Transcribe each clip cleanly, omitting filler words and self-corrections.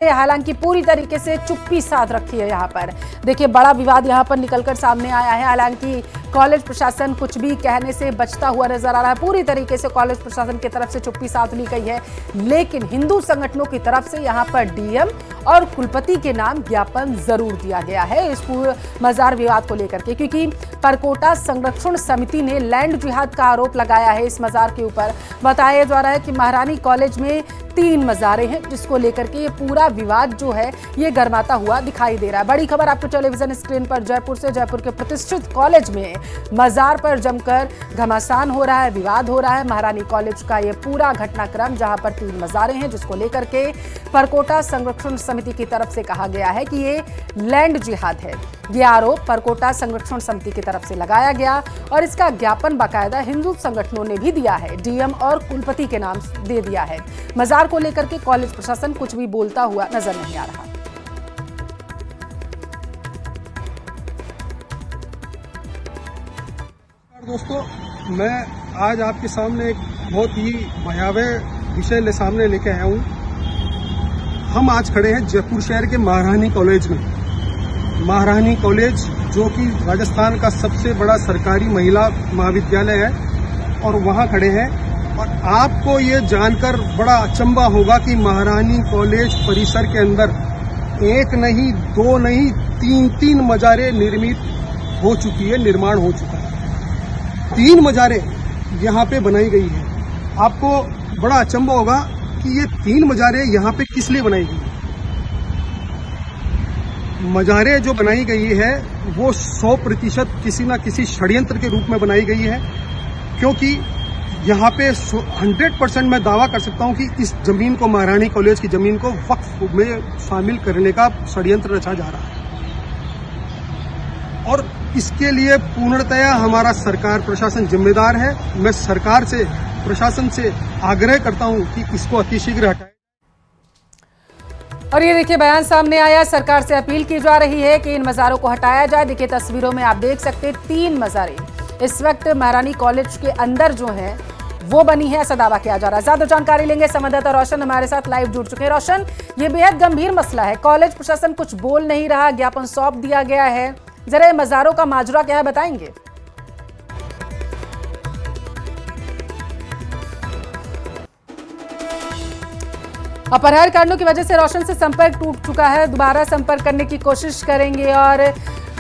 हालांकि पूरी तरीके से चुप्पी साध रखी है। यहाँ पर देखिए बड़ा विवाद यहाँ पर निकलकर सामने आया है। हालांकि कॉलेज प्रशासन कुछ भी कहने से बचता हुआ नजर आ रहा है। पूरी तरीके से कॉलेज प्रशासन की तरफ से चुप्पी साध ली गई है, लेकिन हिंदू संगठनों की तरफ से यहाँ पर डीएम और कुलपति के नाम ज्ञापन जरूर दिया गया है इस पूरे मजार विवाद को लेकर के, क्योंकि परकोटा संरक्षण समिति ने लैंड जिहाद का आरोप लगाया है इस मजार के ऊपर। बताया जा रहा है कि महारानी कॉलेज में 3 मजारें हैं, जिसको लेकर के ये पूरा विवाद जो है ये गर्माता हुआ दिखाई दे रहा है। बड़ी खबर आपको टेलीविजन स्क्रीन पर जयपुर से। जयपुर के प्रतिष्ठित कॉलेज में मजार पर जमकर घमासान हो रहा है, विवाद हो रहा है। महारानी कॉलेज का ये पूरा घटनाक्रम जहां पर 3 मजारें हैं, जिसको लेकर के परकोटा संरक्षण समिति की तरफ से कहा गया है कि ये लैंड जिहाद है। ये आरोप परकोटा संरक्षण समिति की तरफ से लगाया गया और इसका ज्ञापन बाकायदा हिंदू संगठनों ने भी दिया है, डीएम और कुलपति के नाम दे दिया है। मजार को लेकर के कॉलेज प्रशासन कुछ भी बोलता हुआ नजर नहीं आ रहा। दोस्तों, मैं आज आपके सामने एक बहुत ही भयावह विषय सामने लेके आया हूँ। हम आज खड़े हैं जयपुर शहर के महारानी कॉलेज में। महारानी कॉलेज जो कि राजस्थान का सबसे बड़ा सरकारी महिला महाविद्यालय है, और वहाँ खड़े हैं। और आपको ये जानकर बड़ा अचंभा होगा कि महारानी कॉलेज परिसर के अंदर 1 नहीं 2 नहीं 3 मजारें निर्माण हो चुका है। 3 मजारें यहाँ पे बनाई गई है। आपको बड़ा अचंभा होगा कि ये 3 मजारें यहाँ पे किस लिए बनाई गई है। मजारें जो बनाई गई है वो 100% किसी न किसी षड्यंत्र के रूप में बनाई गई है, क्योंकि यहाँ पे 100% मैं दावा कर सकता हूँ कि इस जमीन को, महारानी कॉलेज की जमीन को वक्फ में शामिल करने का षड्यंत्र रचा जा रहा है। और इसके लिए पूर्णतया हमारा सरकार प्रशासन जिम्मेदार है। मैं सरकार से, प्रशासन से आग्रह करता हूँ कि इसको अतिशीघ्र हटाएं। और ये देखिए बयान सामने आया, सरकार से अपील की जा रही है कि इन मजारों को हटाया जाए। देखिए तस्वीरों में आप देख सकते हैं 3 मजारें इस वक्त महारानी कॉलेज के अंदर जो है वो बनी है, ऐसा दावा किया जा रहा है। ज्यादा जानकारी लेंगे, संवाददाता रोशन हमारे साथ लाइव जुड़ चुके हैं। रोशन, ये बेहद गंभीर मसला है, कॉलेज प्रशासन कुछ बोल नहीं रहा, ज्ञापन सौंप दिया गया है। जरा ये मजारों का माजरा क्या है, बताएंगे? अपराध कांडों की वजह से रोशन से संपर्क टूट चुका है, दोबारा संपर्क करने की कोशिश करेंगे। और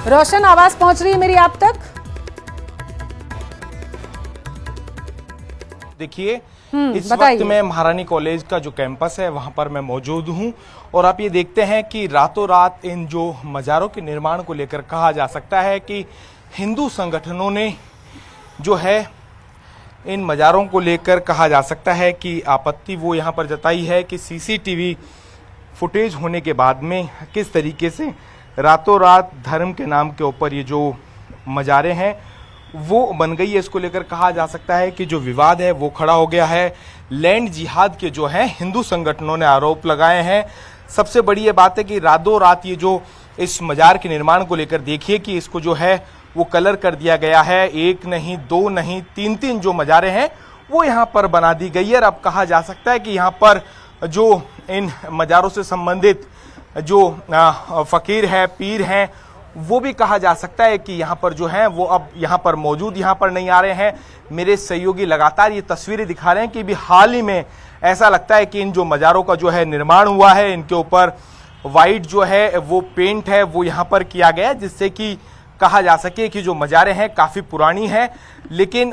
रोशन, आवाज पहुंच रही है मेरी आप तक? देखिए इस वक्त मैं महारानी कॉलेज का जो कैंपस है वहां पर मैं मौजूद हूं, और आप ये देखते हैं कि रातों रात इन जो मजारों के निर्माण को लेकर कहा जा सकता है कि हिंदू संगठनों ने जो है इन मजारों को लेकर कहा जा सकता है कि आपत्ति वो यहाँ पर जताई है कि सीसीटीवी फुटेज होने के बाद में किस तरीके से रातों रात धर्म के नाम के ऊपर ये जो मजारें हैं वो बन गई है। इसको लेकर कहा जा सकता है कि जो विवाद है वो खड़ा हो गया है। लैंड जिहाद के जो है हिंदू संगठनों ने आरोप लगाए हैं। सबसे बड़ी ये बात है कि रातों रात ये जो इस मजार के निर्माण को लेकर देखिए कि इसको जो है वो कलर कर दिया गया है। 1 नहीं 2 नहीं 3 जो मजारें हैं वो यहाँ पर बना दी गई है। और अब कहा जा सकता है कि यहाँ पर जो इन मजारों से संबंधित जो फकीर है, पीर हैं, वो भी कहा जा सकता है कि यहाँ पर जो है वो अब यहाँ पर मौजूद यहाँ पर नहीं आ रहे हैं। मेरे सहयोगी लगातार ये तस्वीरें दिखा रहे हैं कि भी हाल ही में ऐसा लगता है कि इन जो मजारों का जो है निर्माण हुआ है, इनके ऊपर वाइट जो है वो पेंट है वो यहाँ पर किया गया है, जिससे कि कहा जा सके कि जो मजारें हैं काफ़ी पुरानी है। लेकिन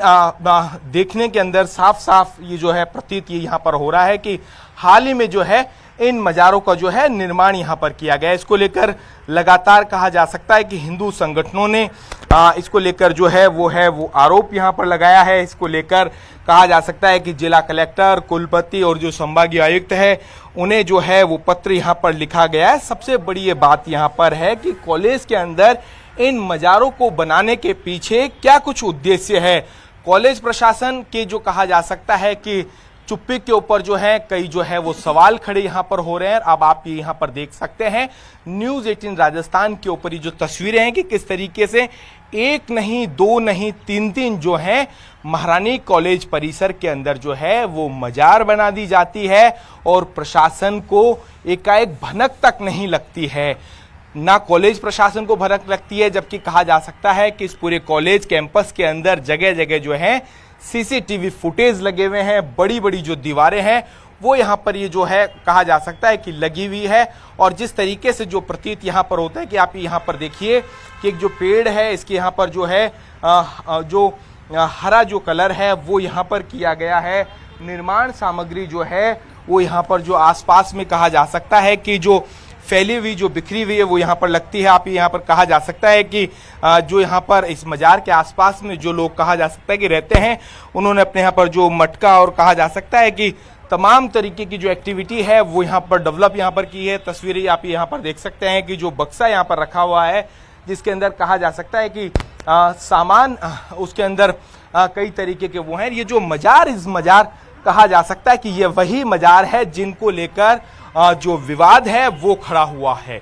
देखने के अंदर साफ साफ ये जो है प्रतीत ये यहाँ पर हो रहा है कि हाल ही में जो है इन मजारों का जो है निर्माण यहाँ पर किया गया है। इसको लेकर लगातार कहा जा सकता है कि हिंदू संगठनों ने इसको लेकर जो है वो आरोप यहाँ पर लगाया है। इसको लेकर कहा जा सकता है कि जिला कलेक्टर, कुलपति और जो संभागीय आयुक्त है उन्हें जो है वो पत्र यहाँ पर लिखा गया है। सबसे बड़ी ये बात यहाँ पर है कि कॉलेज के अंदर इन मजारों को बनाने के पीछे क्या कुछ उद्देश्य है। कॉलेज प्रशासन के जो कहा जा सकता है कि चुप्पी के ऊपर जो है कई जो है वो सवाल खड़े यहाँ पर हो रहे हैं। अब आप ये यहाँ पर देख सकते हैं न्यूज़ 18 राजस्थान के ऊपर ये जो तस्वीरें हैं कि किस तरीके से एक नहीं, दो नहीं, तीन जो है महारानी कॉलेज परिसर के अंदर जो है वो मजार बना दी जाती है और प्रशासन को एकाएक भनक तक नहीं लगती है। ना कॉलेज प्रशासन को भनक लगती है, जबकि कहा जा सकता है कि इस पूरे कॉलेज कैंपस के अंदर जगह जगह जो है सीसीटीवी फुटेज लगे हुए हैं। बड़ी बड़ी जो दीवारें हैं वो यहाँ पर ये जो है कहा जा सकता है कि लगी हुई है। और जिस तरीके से जो प्रतीत यहाँ पर होता है कि आप यहाँ पर देखिए कि एक जो पेड़ है इसके यहाँ पर जो है जो हरा जो कलर है वो यहाँ पर किया गया है। निर्माण सामग्री जो है वो यहाँ पर जो आसपास में कहा जा सकता है कि जो फैली हुई, जो बिखरी हुई है वो यहाँ पर लगती है। आप यहाँ पर कहा जा सकता है कि जो यहाँ पर इस मजार के आसपास में जो लोग कहा जा सकता है कि रहते हैं, उन्होंने अपने यहाँ पर जो मटका और कहा जा सकता है कि तमाम तरीके की जो एक्टिविटी है वो यहाँ पर डेवलप यहाँ पर की है। तस्वीरें आप यहाँ पर देख सकते हैं कि जो बक्सा यहाँ पर रखा हुआ है जिसके अंदर कहा जा सकता है कि सामान उसके अंदर कई तरीके के वो हैं। ये जो मजार, इस मजार कहा जा सकता है कि ये वही मजार है जिनको लेकर जो विवाद है वो खड़ा हुआ है।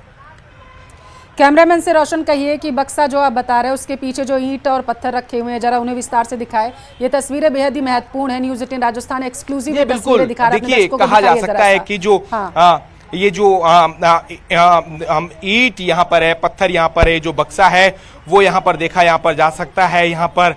कैमरामैन से रोशन कहिए कि बक्सा जो आप बता रहे हैं उसके पीछे जो ईंट और पत्थर रखे हुए हैं जरा उन्हें विस्तार से दिखाएं। ये तस्वीरें बेहद ही महत्वपूर्ण है। न्यूज़ 18 राजस्थान एक्सक्लूसिव तस्वीरें दिखा रहा है। देखिए, कहा जा सकता है कि जो ये जो ईंट यहाँ पर है, पत्थर यहाँ पर है, जो बक्सा है वो यहाँ पर देखा यहाँ पर जा सकता है। यहाँ पर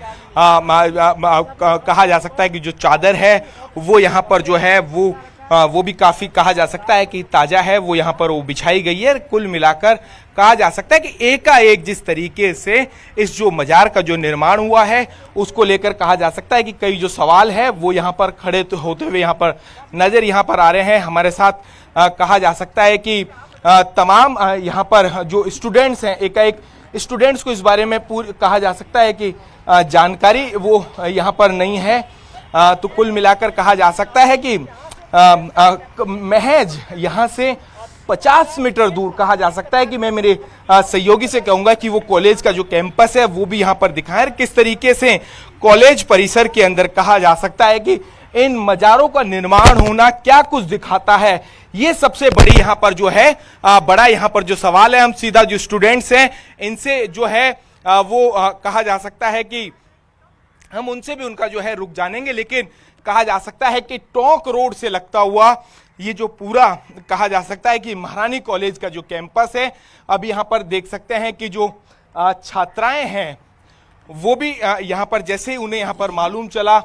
कहा जा सकता है कि जो चादर है वो यहाँ पर जो है वो भी काफी कहा जा सकता है कि ताजा है, वो यहाँ पर वो बिछाई गई है। कुल मिलाकर कहा जा सकता है कि एकाएक जिस तरीके से इस जो मजार का जो निर्माण हुआ है उसको लेकर कहा जा सकता है कि कई जो सवाल है वो यहाँ पर खड़े तो होते हुए यहाँ पर नजर यहाँ पर आ रहे हैं। हमारे साथ कहा जा सकता है कि तमाम यहाँ पर जो स्टूडेंट्स हैं, एकाएक स्टूडेंट्स को इस बारे में पूरी कहा जा सकता है कि जानकारी वो यहाँ पर नहीं है। तो कुल मिलाकर कहा जा सकता है कि महज यहाँ से 50 मीटर दूर कहा जा सकता है कि मैं मेरे सहयोगी से कहूंगा कि वो कॉलेज का जो कैंपस है वो भी यहाँ पर दिखाएं। किस तरीके से कॉलेज परिसर के अंदर कहा जा सकता है कि इन मजारों का निर्माण होना क्या कुछ दिखाता है, ये सबसे बड़ी यहाँ पर जो है बड़ा यहाँ पर जो सवाल है। हम सीधा जो स्टूडेंट्स हैं इनसे जो है वो कहा जा सकता है कि हम उनसे भी उनका जो है रुक जानेंगे, लेकिन कहा जा सकता है कि टोंक रोड से लगता हुआ ये जो पूरा कहा जा सकता है कि महारानी कॉलेज का जो कैंपस है, अब यहाँ पर देख सकते हैं कि जो छात्राएं हैं वो भी यहाँ पर जैसे उन्हें यहाँ पर मालूम चला,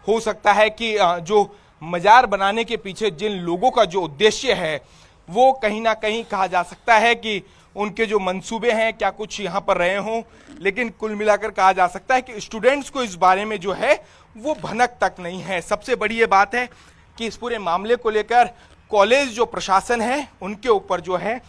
हो सकता है कि जो मजार बनाने के पीछे जिन लोगों का जो उद्देश्य है वो कहीं ना कहीं कहा जा सकता है कि उनके जो मंसूबे हैं क्या कुछ यहाँ पर रहे हों। लेकिन कुल मिलाकर कहा जा सकता है कि स्टूडेंट्स को इस बारे में जो है वो भनक तक नहीं है। सबसे बड़ी ये बात है कि इस पूरे मामले को लेकर कॉलेज जो प्रशासन है उनके ऊपर जो है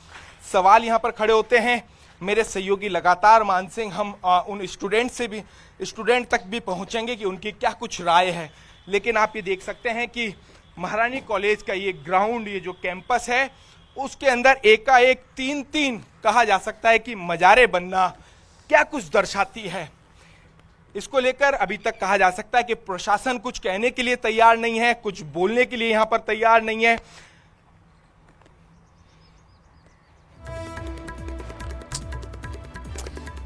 सवाल यहाँ पर खड़े होते हैं। मेरे सहयोगी लगातार मान सिंह हम उन स्टूडेंट तक भी पहुँचेंगे कि उनकी क्या कुछ राय है। लेकिन आप ये देख सकते हैं कि महारानी कॉलेज का ये ग्राउंड, ये जो कैंपस है उसके अंदर एकाएक तीन कहा जा सकता है कि मजारें बनना क्या कुछ दर्शाती है। इसको लेकर अभी तक कहा जा सकता है कि प्रशासन कुछ कहने के लिए तैयार नहीं है, कुछ बोलने के लिए यहां पर तैयार नहीं है।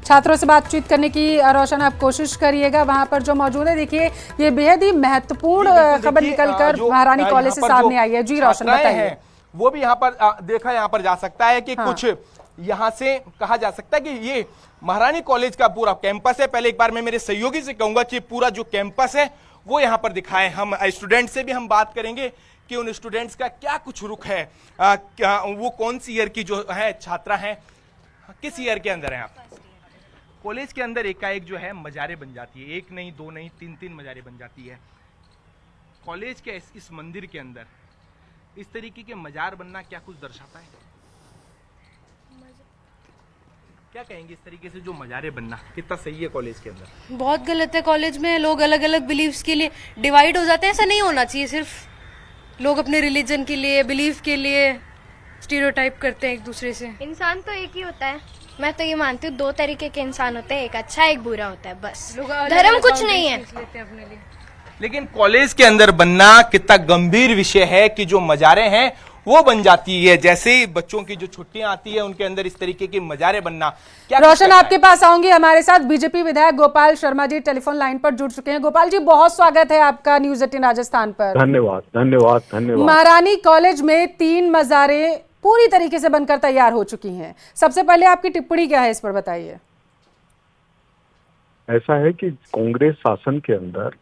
छात्रों से बातचीत करने की रोशन आप कोशिश करिएगा, वहां पर जो मौजूद है। देखिए ये बेहद ही महत्वपूर्ण खबर निकलकर महारानी कॉलेज से सामने आई है। जी रोशन बताइए। वो भी यहाँ पर देखा यहाँ पर जा सकता है कि कुछ यहाँ से कहा जा सकता है कि ये महारानी कॉलेज का पूरा कैंपस है। पहले एक बार मैं मेरे सहयोगी से कहूंगा कि पूरा जो कैंपस है वो यहाँ पर दिखाएं। हम स्टूडेंट से भी हम बात करेंगे कि उन स्टूडेंट्स का क्या कुछ रुख है, वो कौन सी ईयर की जो है छात्रा हैं, किस ईयर के अंदर हैं आप। कॉलेज के अंदर एकाएक जो है मजारें बन जाती है, एक नहीं, दो नहीं, तीन मजारें बन जाती है। कॉलेज के इस मंदिर के अंदर इस तरीके के मजार बनना क्या कुछ दर्शाता है, क्या कहेंगे इस तरीके से जो मजारे बनना कितना सही है कॉलेज के अंदर? बहुत गलत है। कॉलेज में लोग अलग अलग बिलीव्स के लिए डिवाइड हो जाते हैं, ऐसा नहीं होना चाहिए। सिर्फ लोग अपने रिलीजन के लिए, बिलीफ के लिए स्टीरियोटाइप करते हैं एक दूसरे से। इंसान तो एक ही होता है। मैं तो ये मानती हूँ 2 तरीके के इंसान होते हैं, एक अच्छा एक बुरा होता है, बस। धर्म कुछ नहीं है। लेकिन कॉलेज के अंदर बनना कितना गंभीर विषय है कि जो मजारें हैं वो बन जाती है। जैसे ही बच्चों की जो छुट्टियां आती है उनके अंदर इस तरीके की मजारें बनना। क्या रोशन, आपके पास आऊंगी। हमारे साथ बीजेपी विधायक गोपाल शर्मा जी टेलीफोन लाइन पर जुड़ चुके हैं। गोपाल जी, बहुत स्वागत है आपका न्यूज 18 राजस्थान पर। धन्यवाद धन्यवाद धन्यवाद। महारानी कॉलेज में 3 मजारें पूरी तरीके से बनकर तैयार हो चुकी हैं। सबसे पहले आपकी टिप्पणी क्या है इस पर, बताइए। ऐसा है कि कांग्रेस शासन के अंदर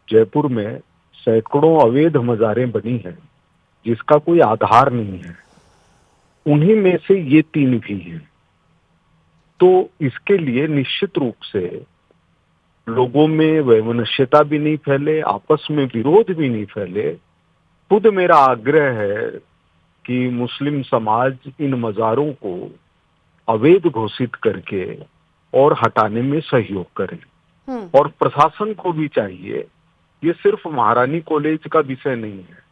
जयपुर में सैकड़ों अवैध मजारें बनी हैं जिसका कोई आधार नहीं है। उन्हीं में से ये 3 भी हैं। तो इसके लिए निश्चित रूप से लोगों में वैमनस्यता भी नहीं फैले, आपस में विरोध भी नहीं फैले। खुद मेरा आग्रह है कि मुस्लिम समाज इन मजारों को अवैध घोषित करके और हटाने में सहयोग करे। और प्रशासन को भी चाहिए, ये सिर्फ महारानी कॉलेज का विषय नहीं है।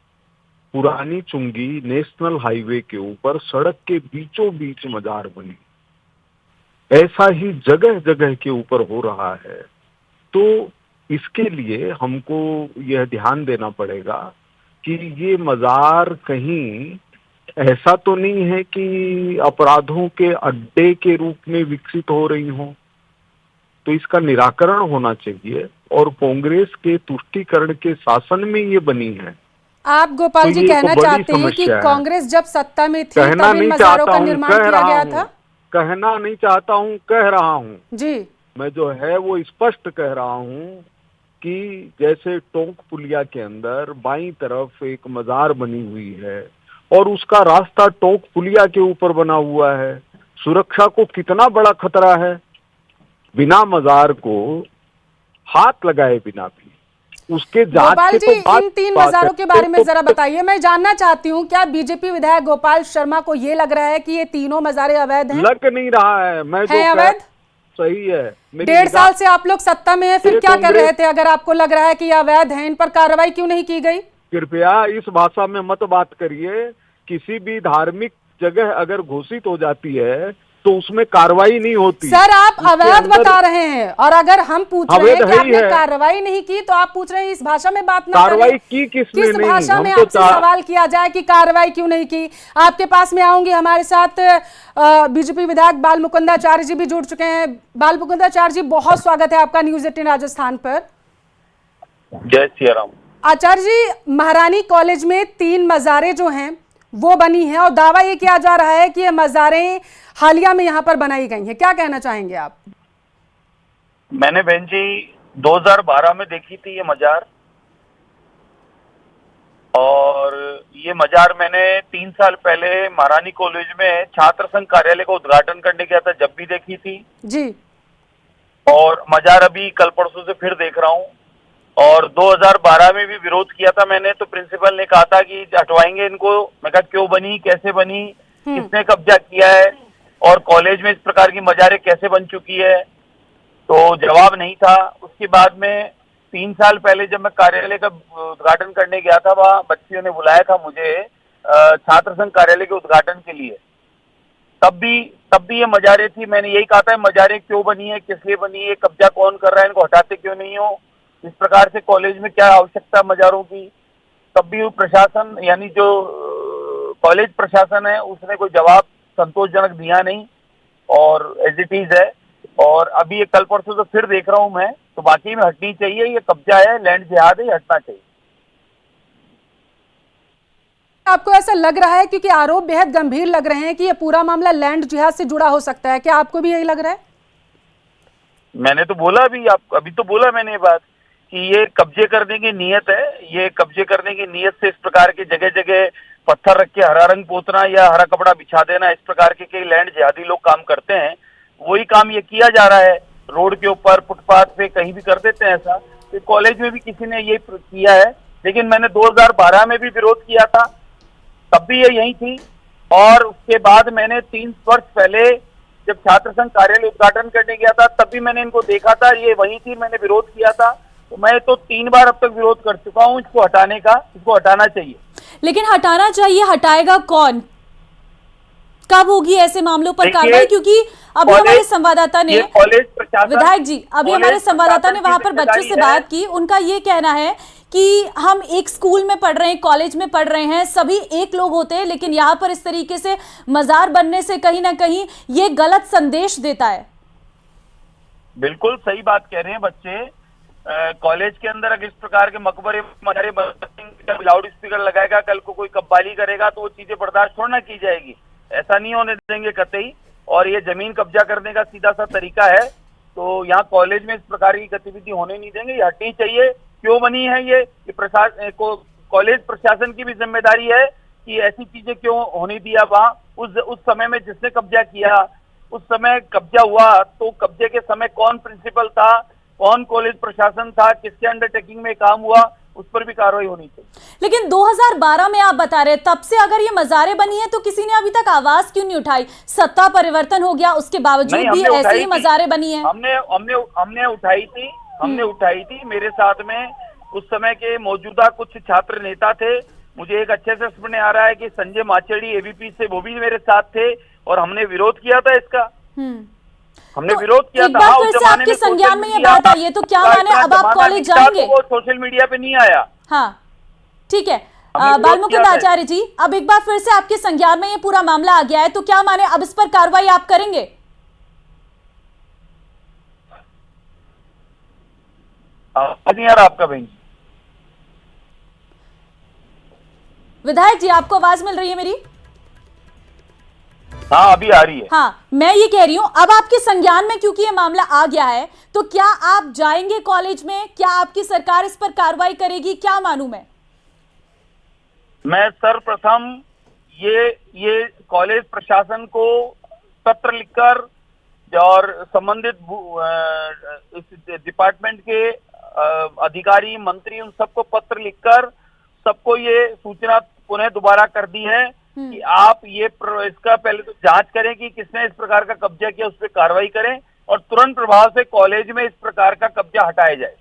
पुरानी चुंगी नेशनल हाईवे के ऊपर सड़क के बीचों बीच मजार बनी, ऐसा ही जगह जगह के ऊपर हो रहा है। तो इसके लिए हमको यह ध्यान देना पड़ेगा कि ये मजार कहीं ऐसा तो नहीं है कि अपराधों के अड्डे के रूप में विकसित हो रही हो। तो इसका निराकरण होना चाहिए और कांग्रेस के तुष्टीकरण के शासन में ये बनी है। आप गोपाल जी कहना चाहते हैं कि कांग्रेस जब सत्ता में थी तब इन मजारों का निर्माण किया गया था? कहना नहीं चाहता हूँ, कह रहा हूँ जी। मैं जो है वो स्पष्ट कह रहा हूँ कि जैसे टोंक पुलिया के अंदर बाईं तरफ एक मजार बनी हुई है और उसका रास्ता टोंक पुलिया के ऊपर बना हुआ है, सुरक्षा को कितना बड़ा खतरा है। बिना मजार को हाथ लगाए बिना भी उसके जांच गोपाल जी, तो इन 3 मजारों के बारे में जरा बताइए। मैं जानना चाहती हूँ, क्या बीजेपी विधायक गोपाल शर्मा को ये लग रहा है कि ये तीनों मजारे अवैध हैं? लग नहीं रहा है। मैं जो अवैध सही है। 1.5 साल से आप लोग सत्ता में हैं, फिर क्या कर रहे थे? अगर आपको लग रहा है कि ये अवैध है, इन पर कार्रवाई क्यों नहीं की गई? कृपया इस भाषा में मत बात करिए। किसी भी धार्मिक जगह अगर घोषित हो जाती है तो उसमें कार्रवाई नहीं होती। सर, आप अवैध बता रहे हैं और अगर हम पूछ रहे हैं कि आपने कार्रवाई नहीं की तो आप पूछ रहे हैं इस भाषा में बात ना कार्रवाई करें। की किसने? किस नहीं, भाषा में हम तो आपसे सवाल किया जाए कि कार्रवाई क्यों नहीं की? आपके पास में आऊंगी। हमारे साथ बीजेपी विधायक बाल मुकुंदाचार्य जी भी जुड़ चुके हैं। बाल मुकुंदाचार्य जी, बहुत स्वागत है आपका न्यूज 18 राजस्थान पर। जय श्री राम। आचार्य जी, महारानी कॉलेज में 3 मजारें जो हैं वो बनी हैं और दावा ये किया जा रहा है कि ये मजारें हालिया में यहाँ पर बनाई गई हैं। क्या कहना चाहेंगे आप? मैंने बहन जी 2012 में देखी थी ये मजार, और ये मजार मैंने 3 साल पहले महारानी कॉलेज में छात्र संघ कार्यालय का उद्घाटन करने गया था, जब भी देखी थी जी। और मजार अभी कल परसों से फिर देख रहा हूँ। और 2012 में भी विरोध किया था मैंने, तो प्रिंसिपल ने कहा था कि हटवाएंगे इनको। मैं कहा क्यों बनी, कैसे बनी, किसने कब्जा किया है और कॉलेज में इस प्रकार की मजारें कैसे बन चुकी है, तो जवाब नहीं था। उसके बाद में 3 साल पहले जब मैं कार्यालय का उद्घाटन करने गया था, वहाँ बच्चियों ने बुलाया था मुझे छात्र संघ कार्यालय के उद्घाटन के लिए। तब भी ये मजारें थी। मैंने यही कहा था मजारें क्यों बनी है, किस लिए बनी है, कब्जा कौन कर रहा है, इनको हटाते क्यों नहीं हो, इस प्रकार से कॉलेज में क्या आवश्यकता मजारों की। तब भी प्रशासन यानी जो कॉलेज प्रशासन है उसने कोई जवाब संतोषजनक दिया नहीं और एज इट इज है। और अभी ये कल परसों तो फिर देख रहा हूं मैं, तो वाकई में हटनी चाहिए। ये कब्जा है, लैंड जिहाद है, हटना चाहिए। आपको ऐसा लग रहा है, क्योंकि आरोप बेहद गंभीर लग रहे हैं कि ये पूरा मामला लैंड जिहाद से जुड़ा हो सकता है, क्या आपको भी यही लग रहा है? मैंने तो बोला अभी तो बोला मैंने ये बात कि ये कब्जे करने की नीयत है। ये कब्जे करने की नीयत से इस प्रकार के जगह जगह पत्थर रख के हरा रंग पोतना या हरा कपड़ा बिछा देना, इस प्रकार के कई लैंड जिहादी लोग काम करते हैं। वही काम ये किया जा रहा है, रोड के ऊपर, फुटपाथ पे, कहीं भी कर देते हैं ऐसा। तो कॉलेज में भी किसी ने ये किया है, लेकिन मैंने 2012 में भी विरोध किया था, तब भी ये यही थी। और उसके बाद मैंने 3 वर्ष पहले जब छात्र संघ कार्यालय उद्घाटन करने गया था, तब भी मैंने इनको देखा था, ये वही थी, मैंने विरोध किया था। तो मैं तो 3 बार अब तक विरोध कर चुका हूँ इसको हटाने का। इसको हटाना चाहिए। लेकिन हटाना चाहिए, हटाएगा कौन, कब होगी ऐसे मामलों पर कार्रवाई? क्योंकि अभी हमारे संवाददाता ने, कॉलेज प्रशासन, विधायक जी, अभी हमारे संवाददाता ने वहां पर बच्चों से बात की। उनका ये कहना है कि हम एक स्कूल में पढ़ रहे हैं, कॉलेज में पढ़ रहे हैं, सभी एक लोग होते हैं, लेकिन यहाँ पर इस तरीके से मजार बनने से कहीं ना कहीं ये गलत संदेश देता है। बिल्कुल सही बात कह रहे हैं बच्चे। कॉलेज के अंदर अगर इस प्रकार के मकबरे मजारे लाउड स्पीकर लगाएगा, कल को कोई कब्बाली करेगा तो वो चीजें बर्दाश्त थोड़ा ना की जाएगी। ऐसा नहीं होने देंगे कतई। और ये जमीन कब्जा करने का सीधा सा तरीका है, तो यहाँ कॉलेज में इस प्रकार की गतिविधि होने नहीं देंगे। ये हटनी चाहिए। क्यों बनी है ये प्रशासन को, कॉलेज प्रशासन की भी जिम्मेदारी है कि ऐसी चीजें क्यों होने दिया वहाँ। उस समय में जिसने कब्जा किया, उस समय कब्जा हुआ तो कब्जे के समय कौन प्रिंसिपल था, कौन कॉलेज प्रशासन था, किसके अंडरटेकिंग में काम हुआ, उस पर भी कार्रवाई होनी चाहिए। लेकिन 2012 में आप बता रहे, तब से अगर ये मजारें बनी है तो किसी ने अभी तक आवाज क्यों नहीं उठाई? सत्ता परिवर्तन हो गया, उसके बावजूद भी ऐसी ही मजारें बनी है। हमने उठाई थी। मेरे साथ में उस समय के मौजूदा कुछ छात्र नेता थे। मुझे एक अच्छे से स्मरण आ रहा है कि संजय माचेड़ी एबीपी से, वो भी मेरे साथ थे और हमने विरोध किया था इसका। हमने तो विरोध किया था। फिर से आपके संज्ञान में ये बात आई है तो क्या माने अब आप कॉलेज जाएंगे? वो सोशल मीडिया पे नहीं आया। हाँ ठीक है। बालमुकुंद आचार्य जी, अब एक बार फिर से आपके संज्ञान में ये पूरा मामला आ गया है तो क्या माने अब इस पर कार्रवाई आप करेंगे? नहीं आ रहा आपका बहन। विधायक जी, आपको आवाज मिल रही है मेरी? हाँ अभी आ रही है। हाँ, मैं ये कह रही हूँ अब आपके संज्ञान में क्योंकि ये मामला आ गया है तो क्या आप जाएंगे कॉलेज में? क्या आपकी सरकार इस पर कार्रवाई करेगी? क्या मानूं मैं सर्वप्रथम ये कॉलेज प्रशासन को पत्र लिखकर और संबंधित डिपार्टमेंट के अधिकारी, मंत्री, उन सबको पत्र लिखकर सबको ये सूचना पुनः दोबारा कर दी है कि आप ये इसका पहले तो जांच करें कि किसने इस प्रकार का कब्जा किया, उस पर कार्रवाई करें और तुरंत प्रभाव से कॉलेज में इस प्रकार का कब्जा हटाया जाए।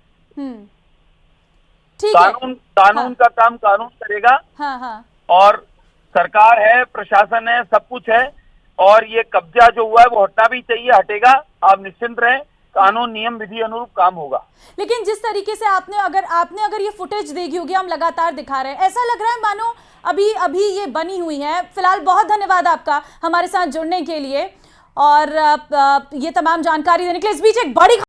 कानून का काम कानून करेगा। हाँ। और सरकार है, प्रशासन है, सब कुछ है और ये कब्जा जो हुआ है वो हटना भी चाहिए, हटेगा। आप निश्चिंत रहें, कानून नियम विधि अनुरूप काम होगा। लेकिन जिस तरीके से आपने अगर ये फुटेज देखी होगी, हम लगातार दिखा रहे हैं, ऐसा लग रहा है मानो अभी ये बनी हुई है। फिलहाल बहुत धन्यवाद आपका हमारे साथ जुड़ने के लिए और ये तमाम जानकारी देने के लिए। इस बीच एक बड़ी